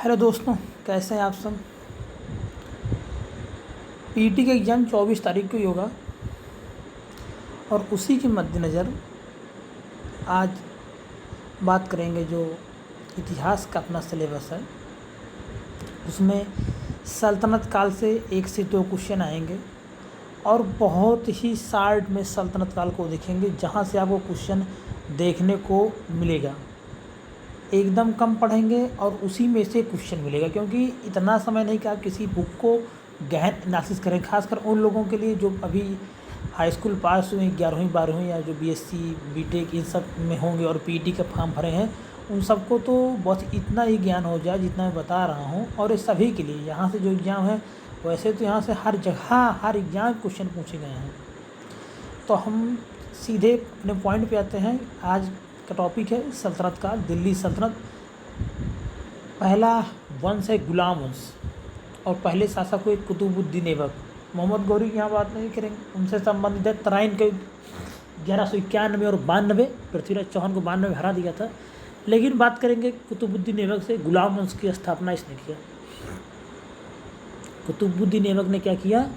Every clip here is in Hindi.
हेलो दोस्तों, कैसे हैं आप सब। पीटी का एग्ज़ाम 24 तारीख को ही होगा और उसी के मद्देनज़र आज बात करेंगे जो इतिहास का अपना सिलेबस है उसमें सल्तनत काल से 1 से 2 क्वेश्चन आएंगे और बहुत ही शार्ट में सल्तनत काल को देखेंगे जहां से आपको क्वेश्चन देखने को मिलेगा। एकदम कम पढ़ेंगे और उसी में से क्वेश्चन मिलेगा, क्योंकि इतना समय नहीं कि आप किसी बुक को गहन एनालिसिस करें। खासकर उन लोगों के लिए जो अभी हाई स्कूल पास हुए, 11वीं 12वीं या जो बीएससी बीटेक इन सब में होंगे और पीटी का फॉर्म भरे हैं, उन सबको तो बस इतना ही ज्ञान हो जाए जितना मैं बता रहा हूँ। और ये सभी के लिए यहाँ से जो एग्ज़ाम है, वैसे तो यहाँ से हर जगह हर एग्ज़ाम क्वेश्चन पूछे गए हैं। तो हम सीधे अपने पॉइंट पे आते हैं। आज का टॉपिक है सल्तनत काल, दिल्ली सल्तनत। पहला वंश है गुलाम वंश और पहले शासक हुए कुतुबुद्दीन ऐबक। मोहम्मद गौरी की यहाँ बात नहीं करेंगे, उनसे संबंधित है तराइन के 1191 और 92। पृथ्वीराज चौहान को 92 में हरा दिया था। लेकिन बात करेंगे कुतुबुद्दीन ऐबक से। गुलाम वंश की स्थापना इसने किया। कुतुबुद्दीन ऐबक ने क्या किया?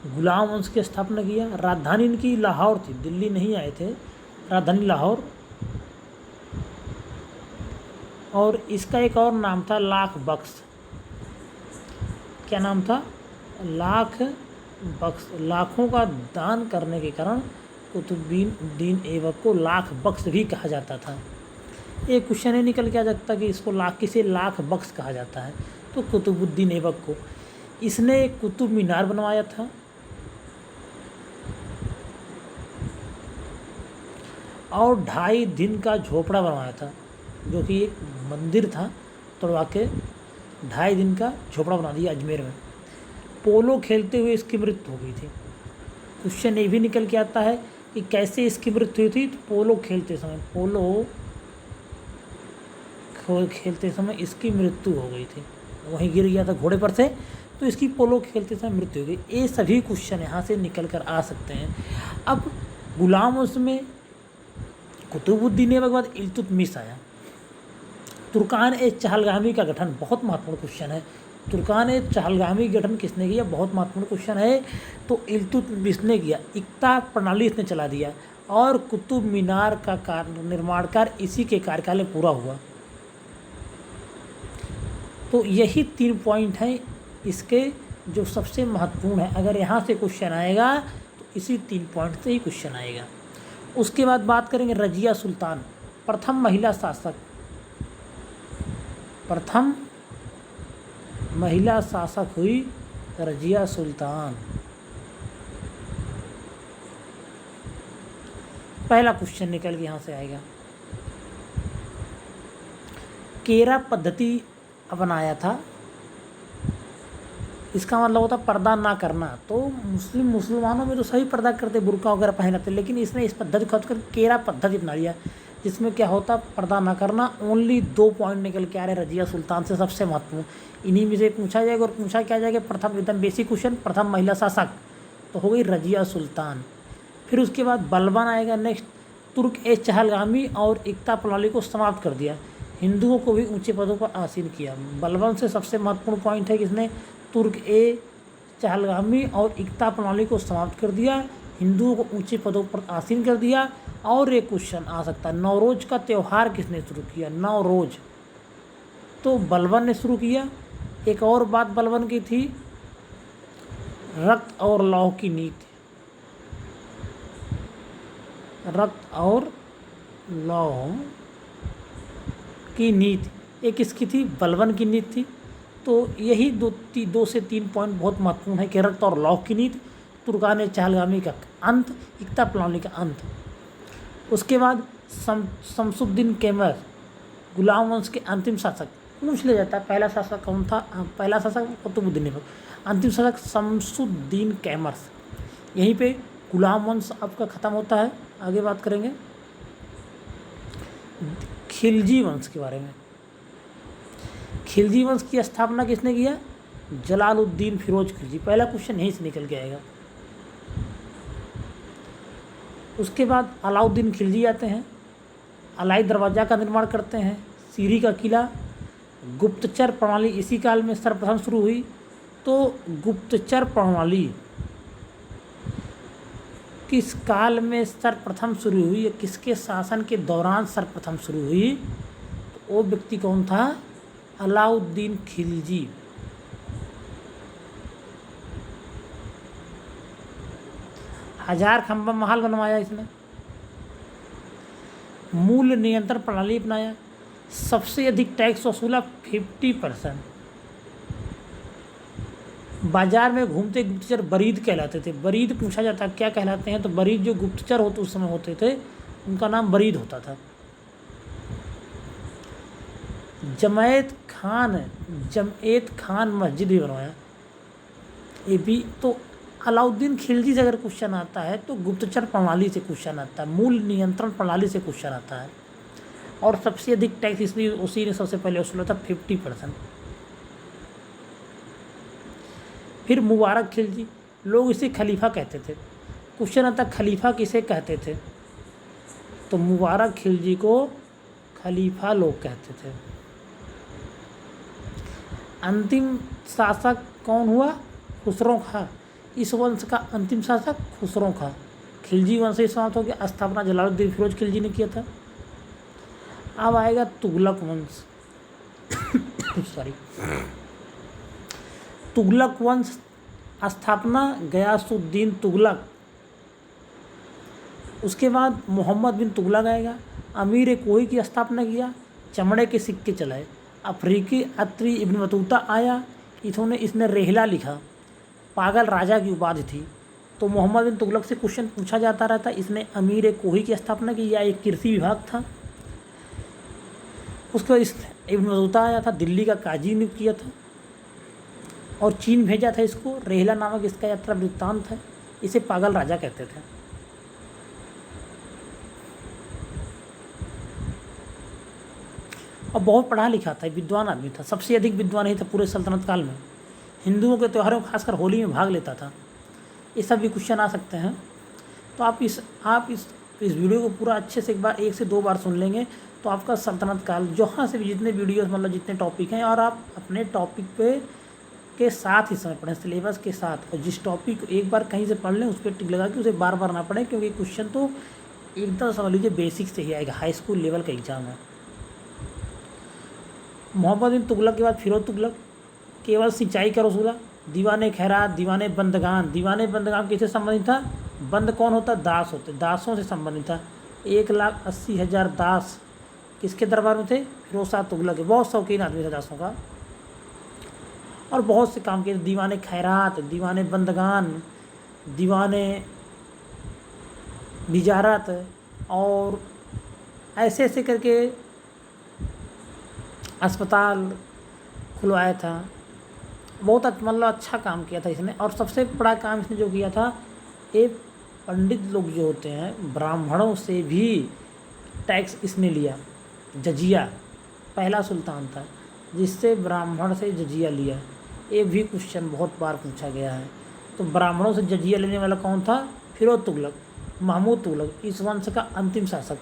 गुलाम वंश की स्थापना किया। राजधानी इनकी लाहौर थी, दिल्ली नहीं आए थे, राजधानी लाहौर। और इसका एक और नाम था लाख बख्श। क्या नाम था? लाख बख्श। लाखों का दान करने के कारण कुतुबुद्दीन ऐबक को लाख बख्श भी कहा जाता था। एक क्वेश्चन ही निकल के आ जाता कि इसको किसे लाख बख्श कहा जाता है, तो कुतुबुद्दीन ऐबक को। इसने कुतुब मीनार बनवाया था और 2.5 दिन का झोपड़ा बनवाया था, जो कि एक मंदिर था, तोड़वा के 2.5 दिन का झोपड़ा बना दिया अजमेर में। पोलो खेलते हुए इसकी मृत्यु हो गई थी। क्वेश्चन ये भी निकल के आता है कि कैसे इसकी मृत्यु हुई थी। तो पोलो खेलते समय इसकी मृत्यु हो गई थी, वहीं गिर गया था घोड़े पर से, तो इसकी पोलो खेलते समय मृत्यु हो गई। ये सभी क्वेश्चन यहाँ से निकल कर आ सकते हैं। अब गुलाम वंश में कुतुबुद्दीन ऐबक के बाद इल्तुतमिश आया। तुर्कान ए चहलगामी का गठन बहुत महत्वपूर्ण क्वेश्चन है। तुर्कान ए चहलगामी गठन किसने किया? बहुत महत्वपूर्ण क्वेश्चन है। तो इल्तुतमिश ने किया। इक्ता प्रणाली इसने चला दिया और कुतुब मीनार का निर्माण कार्य इसी के कार्यकाल में पूरा हुआ। तो यही 3 पॉइंट हैं इसके जो सबसे महत्वपूर्ण है। अगर यहाँ से क्वेश्चन आएगा तो इसी 3 पॉइंट से ही क्वेश्चन आएगा। उसके बाद बात करेंगे रजिया सुल्तान, प्रथम महिला शासक। प्रथम महिला शासक हुई रजिया सुल्तान। पहला क्वेश्चन निकल के यहाँ से आएगा। केरा पद्धति अपनाया था, इसका मतलब होता पर्दा ना करना। तो मुसलमानों में तो सभी पर्दा करते, बुर्का वगैरह पहनते, लेकिन इसने इस पद्धति को कर केरा पद्धति अपना लिया, जिसमें क्या होता पर्दा ना करना। ओनली 2 पॉइंट निकल के आ रहे रजिया सुल्तान से, सबसे महत्वपूर्ण। इन्हीं में से पूछा जाएगा और पूछा क्या जाएगा? प्रथम, एकदम बेसिक क्वेश्चन, प्रथम महिला शासक तो हो गई रजिया सुल्तान। फिर उसके बाद बलबन आएगा नेक्स्ट। तुर्क ए चहलगामी और इक्ता प्रणाली को समाप्त कर दिया, हिंदुओं को भी ऊंचे पदों पर आसीन किया। बलबन से सबसे महत्वपूर्ण पॉइंट है कि इसने तुर्क ए चहलगामी और इक्ता प्रणाली को समाप्त कर दिया, हिंदुओं को ऊंचे पदों पर आसीन कर दिया। और एक क्वेश्चन आ सकता है, नवरोज का त्यौहार किसने शुरू किया? नवरोज तो बलबन ने शुरू किया। एक और बात बलबन की थी, रक्त और लौह की नीति। रक्त और लौह की नीति एक किसकी थी? बलबन की नीति थी। तो यही 2 से 3 पॉइंट बहुत महत्वपूर्ण है कि रक्त और लौह की नीति, तुर्कान चहलगामी का अंत, इक्ता प्रणाली का अंत। उसके बाद शमसुद्दीन कैमर, गुलाम वंश के अंतिम शासक। पूछ लिया जाता है पहला शासक कौन था? पहला शासक कुतुबुद्दीन ऐबक, अंतिम शासक शमसुद्दीन कैमर। यहीं पे गुलाम वंश आपका ख़त्म होता है। आगे बात करेंगे खिलजी वंश के बारे में। खिलजी वंश की स्थापना किसने किया? जलालुद्दीन फिरोज खिलजी। पहला क्वेश्चन यहीं से निकल के आएगा। उसके बाद अलाउद्दीन खिलजी आते हैं, अलाई दरवाज़ा का निर्माण करते हैं, सीरी का किला, गुप्तचर प्रणाली इसी काल में सर्वप्रथम शुरू हुई। तो गुप्तचर प्रणाली किस काल में सर्वप्रथम शुरू हुई या किसके शासन के दौरान सर्वप्रथम शुरू हुई? तो वो व्यक्ति कौन था? अलाउद्दीन खिलजी। हजार खंबा महल बनवाया इसने, मूल्य नियंत्रण प्रणाली अपनाया, सबसे अधिक टैक्स वसूला 50%। बाजार में घूमते गुप्तचर बरीद कहलाते थे। बरीद पूछा जाता क्या कहलाते हैं, तो बरीद जो गुप्तचर होते उस समय होते थे उनका नाम बरीद होता था। जमैत खान मस्जिद भी बनवाया। ये भी तो अलाउद्दीन खिलजी से अगर क्वेश्चन आता है तो गुप्तचर प्रणाली से क्वेश्चन आता है, मूल्य नियंत्रण प्रणाली से क्वेश्चन आता है। और सबसे अधिक टैक्स इसलिए उसी ने सबसे पहले वसूला था 50%। फिर मुबारक खिलजी, लोग इसे खलीफा कहते थे। क्वेश्चन आता खलीफा किसे कहते थे, तो मुबारक खिलजी को खलीफा लोग कहते थे। अंतिम शासक कौन हुआ? खुसरो खां। इस वंश का अंतिम शासक खुसरो खां। खिलजी वंश से समाप्त हो गया। स्थापना जलालुद्दीन फिरोज खिलजी ने किया था। अब आएगा तुगलक वंश। सॉरी, तुगलक वंश स्थापना गयासुद्दीन तुगलक। उसके बाद मोहम्मद बिन तुगलक आएगा। अमीर कोही की स्थापना किया, चमड़े के सिक्के चलाए। अफ्रीकी अत्री इब्न बतूता आया, इसने रेहला लिखा। पागल राजा की उपाधि थी। तो मोहम्मद बिन तुगलक से क्वेश्चन पूछा जाता रहता। इसने अमीर कोही की स्थापना की, या एक कृषि विभाग था। उसके बाद इब्न बतूता आया था, दिल्ली का काजी नियुक्त किया था और चीन भेजा था इसको। रेहला नामक इसका यात्रा वृत्तांत है। इसे पागल राजा कहते थे। और बहुत पढ़ा लिखा था, विद्वान आदमी था, सबसे अधिक विद्वान ही था पूरे सल्तनत काल में। हिंदुओं के त्योहारों खासकर होली में भाग लेता था। ये सब भी क्वेश्चन आ सकते हैं। तो आप इस वीडियो को पूरा अच्छे से एक बार 1 से 2 बार सुन लेंगे तो आपका सल्तनत काल जहाँ से भी जितने वीडियोस मतलब जितने टॉपिक हैं, और आप अपने टॉपिक पे के साथ ही समय पढ़ें, सिलेबस के साथ। और जिस टॉपिक को एक बार कहीं से पढ़ लें उस पर टिक लगा के उसे बार बार ना पढ़ें, क्योंकि क्वेश्चन तो एकदम समझ लीजिए बेसिक से ही आएगा। हाई स्कूल लेवल का एग्जाम है। मोहम्मद बिन तुगलक के बाद फिरोज तुगलक, केवल सिंचाई का रसूला। दीवाने खैरात, दीवाने बंदगान। दीवाने बंदगान किससे संबंधित था? बंद कौन होता? दास होते, दासों से संबंधित था। 1,80,000 दास किसके दरबार में थे? फिरोज शाह तुगलक के। बहुत शौकीन आदमी था दासों का और बहुत से काम किए। दीवाने खैरात, दीवाने बंदगान, दीवाने निजारत और ऐसे ऐसे करके अस्पताल खुलवाया था। बहुत मतलब अच्छा काम किया था इसने। और सबसे बड़ा काम इसने जो किया था, ये पंडित लोग जो होते हैं ब्राह्मणों से भी टैक्स इसने लिया। जजिया, पहला सुल्तान था जिससे ब्राह्मण से जजिया लिया। ये भी क्वेश्चन बहुत बार पूछा गया है। तो ब्राह्मणों से जजिया लेने वाला कौन था? फिरोज तुगलक, महमूद तुगलक, इस वंश का अंतिम शासक।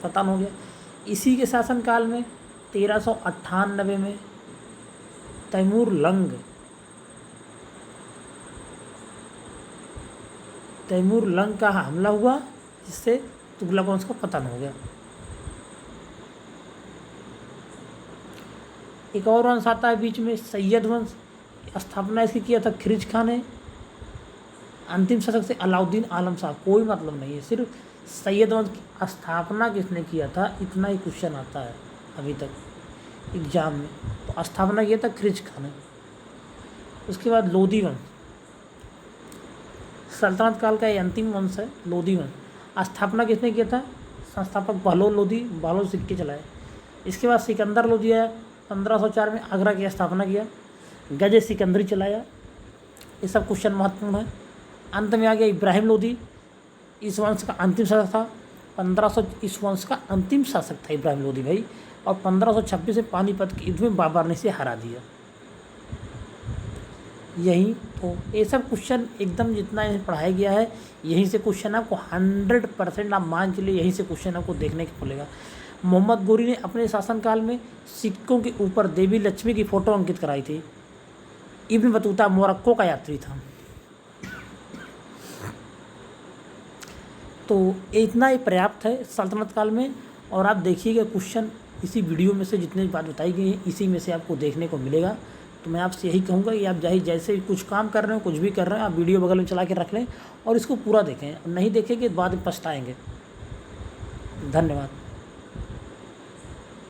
पता हो गया। इसी के शासनकाल में 1398 में तैमूर लंग का हमला हुआ, जिससे तुगलक वंश का पतन हो गया। एक और वंश आता है बीच में, सैयद वंश। स्थापना इसकी किया था खिरिज खां ने। अंतिम शासक से अलाउद्दीन आलम शाह, कोई मतलब नहीं है, सिर्फ सैयद वंश की स्थापना किसने किया था, इतना ही क्वेश्चन आता है अभी तक एग्जाम में। तो स्थापना किया था खिरिज खां ने। उसके बाद लोधी वंश, सल्तनत काल का ये अंतिम वंश है, लोधी वंश। स्थापना किसने किया था? संस्थापक बहलोल लोधी, बहलोल सिक्के चलाए। इसके बाद सिकंदर लोधी आया, 1504 में आगरा की स्थापना किया, गजे सिकंदरी चलाया। ये सब क्वेश्चन महत्वपूर्ण है। अंत में आ गया इब्राहिम लोधी, इस वंश का अंतिम शासक था। 1500 इस वंश का अंतिम शासक था इब्राहिम लोधी भाई। और 1526 में पानीपत के युद्ध में बाबर ने इसे हरा दिया। यही तो ये सब क्वेश्चन एकदम जितना इन्हें पढ़ाया गया है, यहीं से क्वेश्चन आपको 100% आप मान चलिए, यहीं से क्वेश्चन आपको देखने को मिलेगा। मोहम्मद गोरी ने अपने शासनकाल में सिक्कों के ऊपर देवी लक्ष्मी की फ़ोटो अंकित कराई थी। इब्न बतूता मोरक्को का यात्री था। तो इतना ही पर्याप्त है सल्तनत काल में। और आप देखिएगा क्वेश्चन इसी वीडियो में से जितने बात बताई गई है इसी में से आपको देखने को मिलेगा। तो मैं आपसे यही कहूँगा कि आप जैसे कुछ काम कर रहे हो, कुछ भी कर रहे हैं, आप वीडियो बगल में चला के रख लें और इसको पूरा देखें। नहीं देखेंगे बाद में पछताएंगे। धन्यवाद।